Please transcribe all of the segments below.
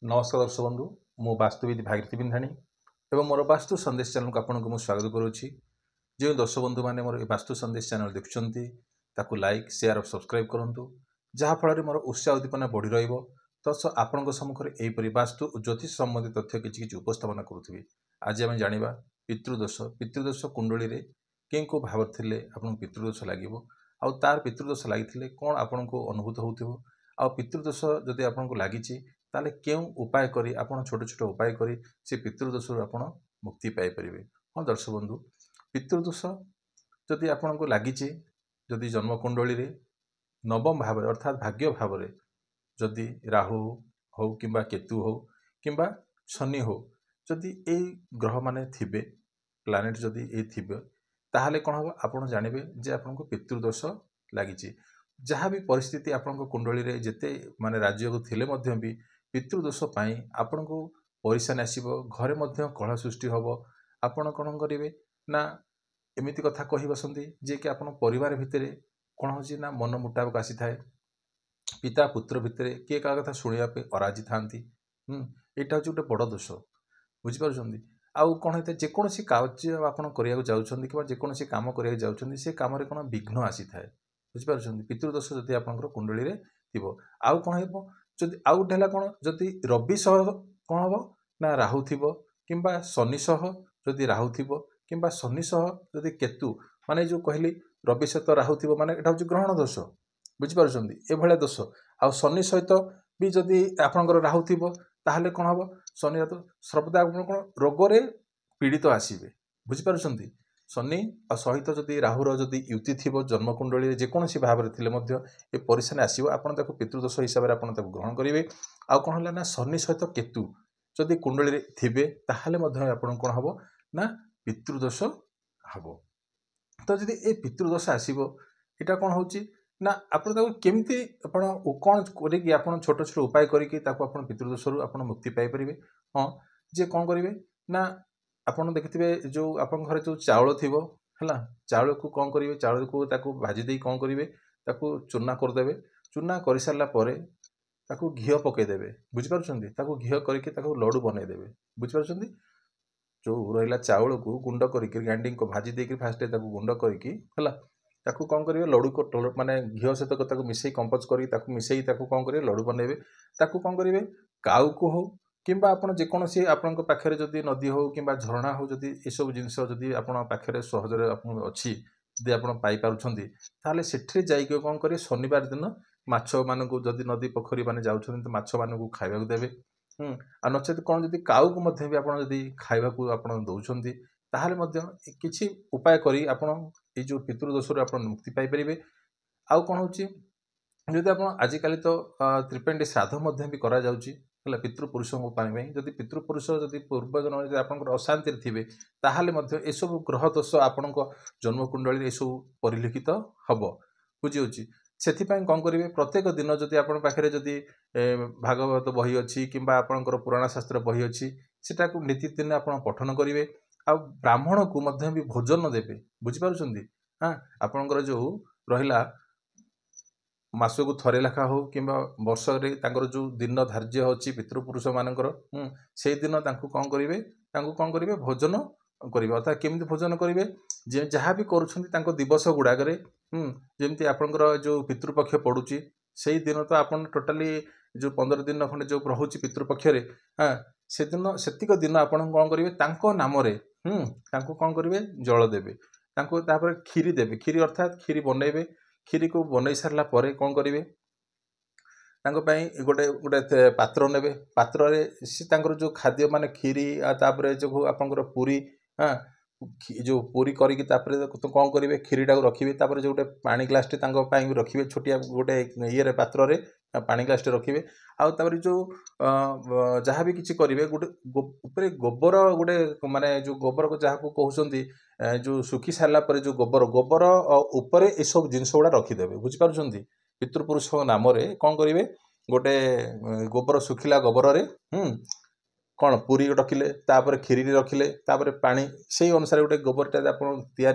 नमस्कार दर्शक बंधु मु वास्तुविद भागीरथी बिंधाणी एवं मोर वास्तु संदेश चैनल को आपको स्वागत करुच्ची। जो दर्शक बंधु मैंने मोर वास्तु संदेश चैनल देखुं लाइक शेयर और सब्सक्राइब करूँ जहाँफल मोर उत्साह उद्दीपना बढ़ी रस आपण सम्मुखें यहपरी वास्तु और ज्योतिष संबंधी तथ्य किसी उपस्थापना करुवी। आज आम जाना पितृदोष कुंडली में के भाव थे आपको पितृदोष लगे आउ तार पितृदोष लगी कौन आपन को अनुभूत हो पितृदोष जदि आपको लगी ताले क्यों उपाय करी आपण छोट छोट उपाय करी से पितृदोष आपण मुक्ति पाई परिबे। हाँ दर्शक बंधु पितृदोष जदि आपण को लगी जदि जन्म कुंडली रे नवम भाव अर्थात भाग्य भाव जदि राहु हो किंबा केतु हो किंबा शनि हो जदि ए ग्रह माने थिबे प्लानेट जदि ए थिबे ताहले कौन हम आप जानवे जे आपन को पितृदोष लगी जहाँ भी परिस्थिति आपण कुंडली रे जेते माने राज्य को थिले मध्य भी पितृदोष आपण को परिशान आसो घरे कलह सृष्टि हम आपण कौन करेंगे ना एमती कथा कही बसती जे कि आप परिवार भितर कौन हो ना मन मुताबक आसी थाए पिता पुत्र भितर किए क्या कथा शुणापे अराजी था यहाँ हूँ गोटे बड़ दोष बुझीपार आउ कौन होता है जेकोसी कार्य आपड़ करने कि जेकोसी कम करने से कम कौन विघ्न आसी थाए बुझीपार पितृदोष जदि आप कुंडली रे थी आउ कौन हो जदि आउ गोटे कौन जदि रवि सह कौन हम ना राहु थी कि शनि सह जदि राहु थी कि शनि सह जदि केतु माने जो कहली रवि सहित राहु थी माने एटा हूँ ग्रहण दोष बुझीपार ये दोष आउ शनि सहित भी जदि आपंकर राहु थी ताहले कौन हम शनि तो सर्वदा कौन रोगरे पीड़ित आसवे बुझीपार शनि और सहित जदि राहुर जदि युति थी जन्मकुंडली जेकोसी भाव में ये परिशानी आसो आपड़ पितृदोष हिसाब से आप ग्रहण करेंगे आउ कौन है ना शनि सहित केतु जदि कुंडली थे ताहले आपण कौन हम ना पितृदोष हम तो जदि ये पितृदोष आसो यहाँ कौन हो ना आप केमती कौन कर छोट छोट उपाय करके पितृदोष मुक्ति पाई। हाँ जे कौन करेंगे ना आपड़ देखिए जो आप घर जो चाउल थी है चाउल को कौन करेंगे चाउल को भाजी दे कौन करेंगे चूना करदे चूना कर सारापर घी पकईदे बुझीपार घी करके लडू बनईदे बुझीपार जो रहा चाउल को गुंड करके ग्राइंडिंग को भाजी देकर फास्ट गुंड करके कौन करेंगे लडू को माने घी सहित मिसई कंपोज कर मिसई कौन करेंगे लडू बनइबे कौन करेंगे काउ को हो किंबा आपन जेकोसी आपन पाखे जदि नदी हो कि झरणा हो जदि ये सब जिनस जदि आपन पाखे सहजरे अच्छी जदि आप पाइपुं से जाइए कौन करेंगे शनिवार दिन माछ मान जदि नदी पोखरी मैंने जाऊँ तो माछ मान खाइबा देवे आ नचेत कौन जदि काउ को भी आपड़ जदि खाइबा आप दौरान ताहले किछि उपाय करी आपन ये जो पितृदोष मुक्ति पाई। आउ कौन हो जदि आप आजिकल तो त्रिपेंडी श्राद्ध भी करा जाउची पितृपुरुषों जदि पितृपुरुष जदि पूर्वजन आप अशांति थे ताहले यू ग्रह दोष आपण जन्मकुंडली ये सब परिलिखित हम बुझी से कौन करेंगे प्रत्येक दिन जदि आप पाखे जदि भागवत बही अच्छी कि आपंकर पुराण शास्त्र बही अच्छी सेटा नीतिदिन आप पठन करेंगे आ ब्राह्मण को भी भोजन देवे बुझीपार। हाँ आपंकर जो रहा मासकू थरे लेखा हो कि वर्ष जो दिन धार्य अच्छी पितृपुरुष मानकर से दिन कौन करेंगे कौन करेंगे भोजन करेंगे अर्थात केमी भोजन करेंगे जहाँ भी कर दिवस गुड़ाक जमी आपंकर जो पितृपक्ष पड़ुची से दिन तो आप टोटाली जो 15 दिन खंडे जो रोच पितृपक्ष हाँ से दिन सेतिक दिन आप कौन करेंगे नाम कौन करेंगे जल देवे खीरी देवे खीरी अर्थात खीरी बनइबे खीरी को बनई सारा पर कौन करेंगे गोटे गोटे पात्र ने पात्र सी जो खाद्य मान खीरी तापर जो आपंकर पूरी हाँ जो पूरी करके तो कौन करेंगे खीरी टाक रखिए जो गोटे पानी ग्लास भी रखिए छोटिया गोटे ये पात्र रे पानी ग्लास रखिए आउे जो जहाँ भी किसी करेंगे गोटे गोबर गोटे माने जो गोबर को जहाँ को कहते जो सुखी सारा पर जो गोबर गोबर उपर ये सब जिनस गुड़ा रखिदेवे बुझीपार पितृपुरुष नाम कौन करेंगे गोटे गोबर सुखिला गोबर रे कौन पूरी रखिले तापर खीरी रखिले तापर पानी से अनुसार गोटे गोबरटा आप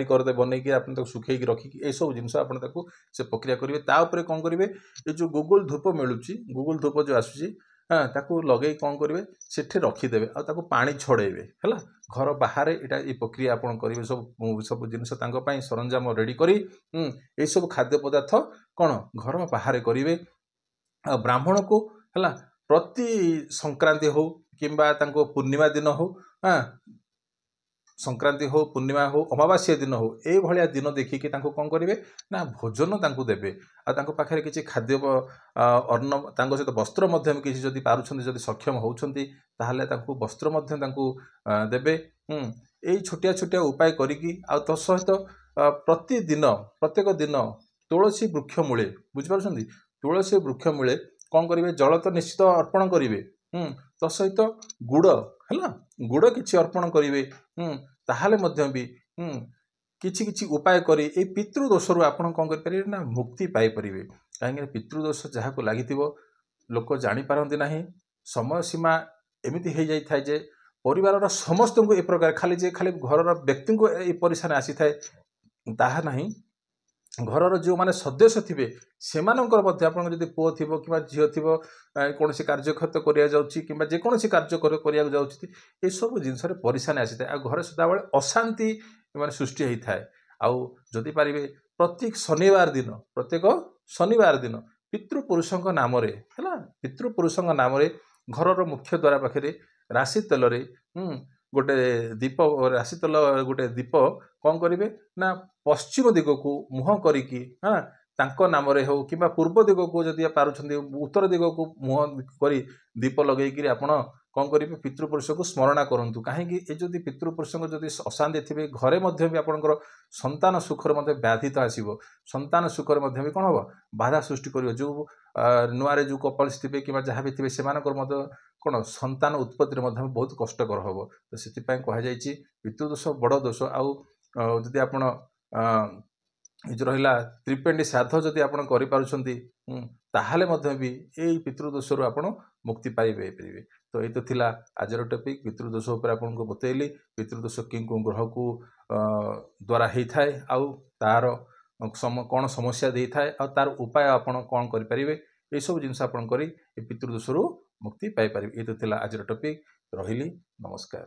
करदे बनईकि आप सुखे रखिकी ये सब जिनस आप से प्रक्रिया करेंगे तापर कौन करेंगे ये जो गूगल धूप मिलूँ गूगल धूप जो आसूँ हाँ ताकू लगे कौन करेंगे सेठी रखीदेवे आ ताकू पानी छड़ेबे है घर बाहर यहाँ ये प्रक्रिया आपन करेंगे सब सब जिनस सरंजाम रेडी करी ये सब खाद्य पदार्थ कौन घर बाहर करेंगे आ ब्राह्मण को है प्रति संक्रांति हो किंबा तांको पूर्णिमा दिन हो हाँ संक्रांति हो पूर्णिमा हो अमावास्या दिन हो ये भाया दिन देखिकी कौन करेंगे ना भोजन तांको देबे आ तांको पाखरे किछि खाद्य अन्न तांको सहित वस्त्र मध्यम किछि जदि पारुछन्ति जदि सक्षम होउछन्ति ताहले तांको वस्त्र मध्यम तांको देबे एई छोटिया छोटिया उपाय करिकी आ तो सहित प्रतिदिन प्रत्येक दिन तुलसी वृक्ष मूले बुझि पारुछन्ति तुलसी वृक्ष मूले कौन करेंगे जल तो निश्चित अर्पण करेंगे तो सहित गुड़ है गुड़ किसी अर्पण करेंगे ताहले मध्य भी किछि किछि उपाय करी ए पितृदोष रु आपण कौन करेंगे ना मुक्ति पाई परिबे कहीं पितृदोष जहाँ को लगी लोक जानी पारती ना समय सीमा एमती हो जाए जे परिवार समस्त को ए प्रकार खाली जे खाली घर व्यक्ति को ए परेशान आसी थाए ताहा नहीं घर जो माने सदस्य थे से आपड़ी पुओ थी कि झील थी कौन कार्यक्षेत्र करा जेकोसी कार्य करा सब जिनस परेशान आसी था घर सदाबले अशांति माने सृष्टि होता है आउ जदि पारे प्रत्येक शनिवार दिन पितृपुरुषों नाम है पितृपुरुषों नाम घर मुख्य द्वार पाखे राशि तेल गोटे दीप राशि तेल गोटे दीप कौन करेंगे ना पश्चिम दिग को मुह करिकी हाँ तांको नाम हो कि पूर्व दिग को जदि पारुछन्ति उत्तर दिग को मुह करी दीप लगेगी आपण कौन करेंगे पितृपुरुष को स्मरण करूँ कहीं जदि पितृपुरुष जदि अशांति थे घरे भी आपंकर संतान सुखर व्याधित आसो संतान सुखर भी कौन हम बाधा सृष्टि कर जो नुआ जो कपल्स थे कि जहाँ भी थे से कौन संतान उत्पत्ति बहुत कष्टकर हम तो से कहुई पितृदोष बड़ दोष आउ जदि आपण जो रहा त्रिपेंडी श्राद्ध जदि आप ताहले भी यही पितृदोष रु आप मुक्ति पाइबे तो ये तो थिला आजर टॉपिक पितृदोष उपर आपको बतैली पितृदोष कि ग्रह को द्वारा होता है आउ तार कौन समस्या दे था आ तार उपाय आप कौन करेंगे ये सब जिनस आप पितृदोष रु मुक्ति पाई पारे ये तो थिला आजर टॉपिक रही नमस्कार।